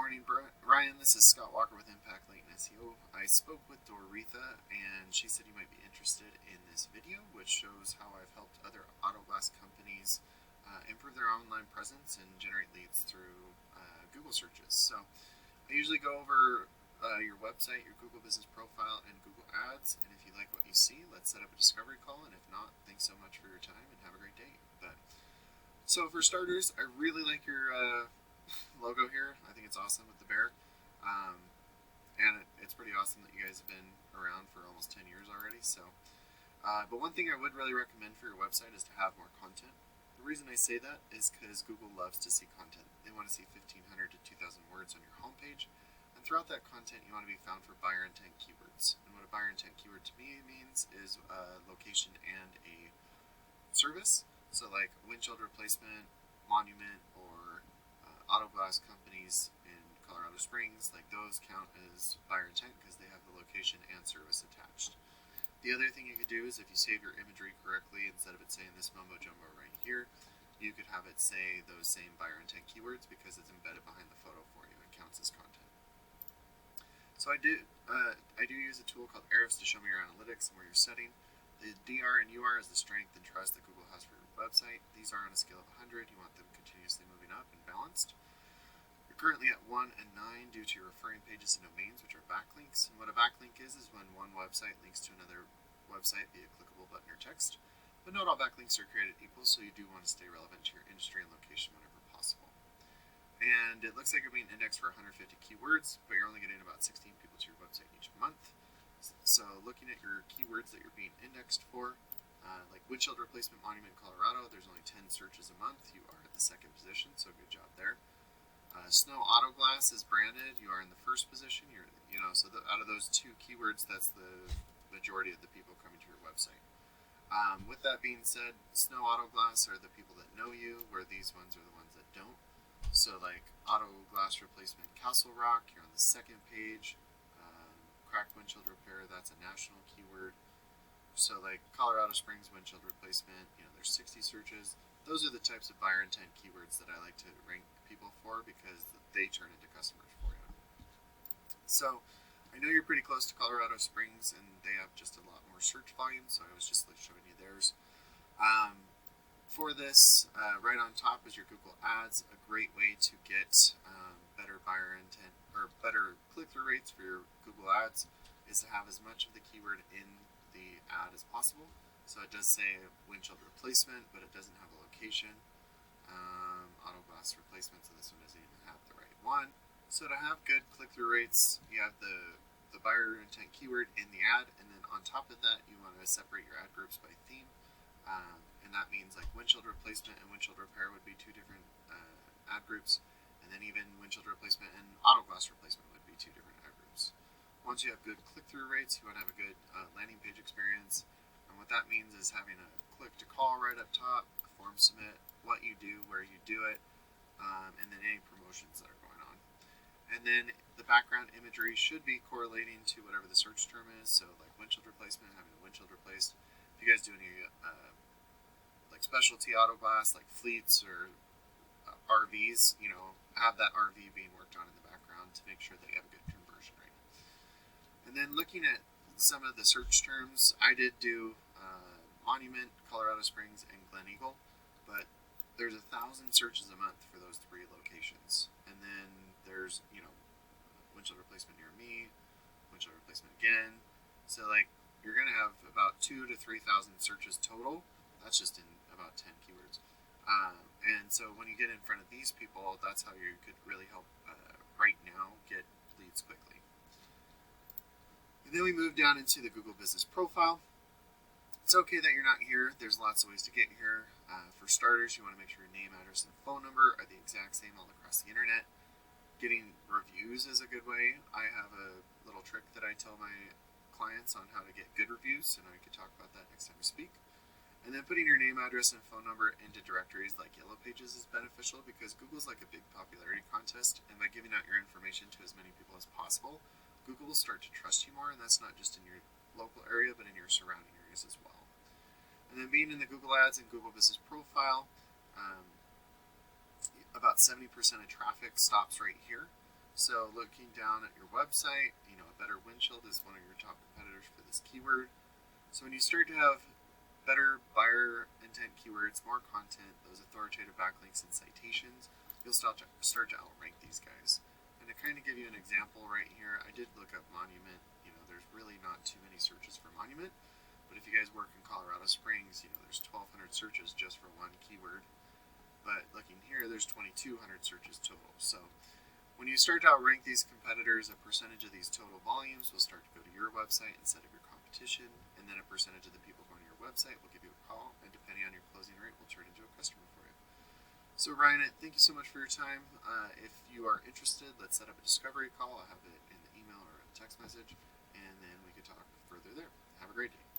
morning, Ryan. This is Scott Walker with Impact Lane SEO. I spoke with Doretha, and she said you might be interested in this video, which shows how I've helped other auto glass companies improve their online presence and generate leads through Google searches. So I usually go over your website, your Google business profile, and Google Ads. And if you like what you see, let's set up a discovery call. And if not, thanks so much for your time and have a great day. So for starters, I really like your logo here. I think it's awesome with the bear. And it's pretty awesome that you guys have been around for almost 10 years already. But one thing I would really recommend for your website is to have more content. The reason I say that is because Google loves to see content. They want to see 1,500 to 2,000 words on your homepage. And throughout that content, you want to be found for buyer intent keywords. And what a buyer intent keyword to me means is a location and a service. So like windshield replacement, monument, or auto glass companies in Colorado Springs, like those count as buyer intent because they have the location and service attached. The other thing you could do is if you save your imagery correctly, instead of it saying this mumbo jumbo right here, you could have it say those same buyer intent keywords because it's embedded behind the photo for you. It counts as content. So I do use a tool called Ahrefs to show me your analytics and where you're setting. The DR and UR is the strength and trust that Google has for your website. These are on a scale of 100. You want them continuously moving up and balanced. You're currently at 1 and 9 due to your referring pages and domains, which are backlinks. And what a backlink is when one website links to another website via clickable button or text. But not all backlinks are created equal, so you do want to stay relevant to your industry and location whenever possible. And it looks like you're being indexed for 150 keywords, but you're only getting about 16 people to your website each month. So looking at your keywords that you're being indexed for, like windshield replacement monument Colorado, there's only 10 searches a month. You are at the second position, so good job there. Snow auto glass is branded. You are in the first position. Out of those two keywords, that's the majority of the people coming to your website. With that being said, snow auto glass are the people that know you, where these ones are the ones that don't. So like auto glass replacement Castle Rock, you're on the second page. Cracked windshield repair, that's a national keyword. So like Colorado Springs windshield replacement, there's 60 searches. Those are the types of buyer intent keywords that I like to rank people for because they turn into customers for you. So I know you're pretty close to Colorado Springs and they have just a lot more search volume, so I was just showing you theirs. For this, right on top is your Google Ads, a great way to get better buyer intent or better click-through rates for your Google Ads is to have as much of the keyword in the ad as possible. So it does say windshield replacement, but it doesn't have a location. Auto glass replacement, so this one doesn't even have the right one. So to have good click-through rates, you have the buyer intent keyword in the ad, and then on top of that, you want to separate your ad groups by theme. And that means like windshield replacement and windshield repair would be two different ad groups, and then even windshield replacement and auto glass replacement would be two different ad groups. Once you have good click-through rates, you want to have a good landing page experience. And what that means is having a click to call right up top, a form submit, what you do, where you do it, and then any promotions that are going on. And then the background imagery should be correlating to whatever the search term is. So like windshield replacement, having a windshield replaced. If you guys do any like specialty auto glass, like fleets or RVs, have that RV being worked on in the background to make sure that you have a good conversion rate. And then looking at some of the search terms, I did do Monument, Colorado Springs, and Glen Eagle, but there's 1,000 searches a month for those three locations. And then there's, windshield replacement near me, windshield replacement again. So like you're going to have about 2,000 to 3,000 searches total. That's just in about 10 keywords. And so when you get in front of these people, that's how you could really help right now get leads quickly. And then we move down into the Google Business Profile. It's okay that you're not here. There's lots of ways to get here. For starters, you want to make sure your name, address, and phone number are the exact same all across the internet. Getting reviews is a good way. I have a little trick that I tell my clients on how to get good reviews, and I could talk about that next time we speak. And then putting your name, address, and phone number into directories like Yellow Pages is beneficial because Google's like a big popularity contest, and by giving out your information to as many people as possible, Google will start to trust you more, and that's not just in your local area, but in your surrounding areas as well. And then being in the Google Ads and Google Business Profile, about 70% of traffic stops right here. So looking down at your website, a better windshield is one of your top competitors for this keyword. So when you start to have better buyer intent keywords, more content, those authoritative backlinks and citations, you'll start to outrank these guys. And to kind of give you an example right here, I did look up monument. There's really not too many searches for monument, but if you guys work in Colorado Springs, there's 1,200 searches just for one keyword. But looking here, there's 2,200 searches total. So when you start to outrank these competitors, a percentage of these total volumes will start to go to your website instead of your competition, and then a percentage of the people going to your website will give you a call, and depending on your closing rate, will turn into a customer for you. So Ryan, thank you so much for your time. If you are interested, let's set up a discovery call. I'll have it in the email or a text message, and then we can talk further there. Have a great day.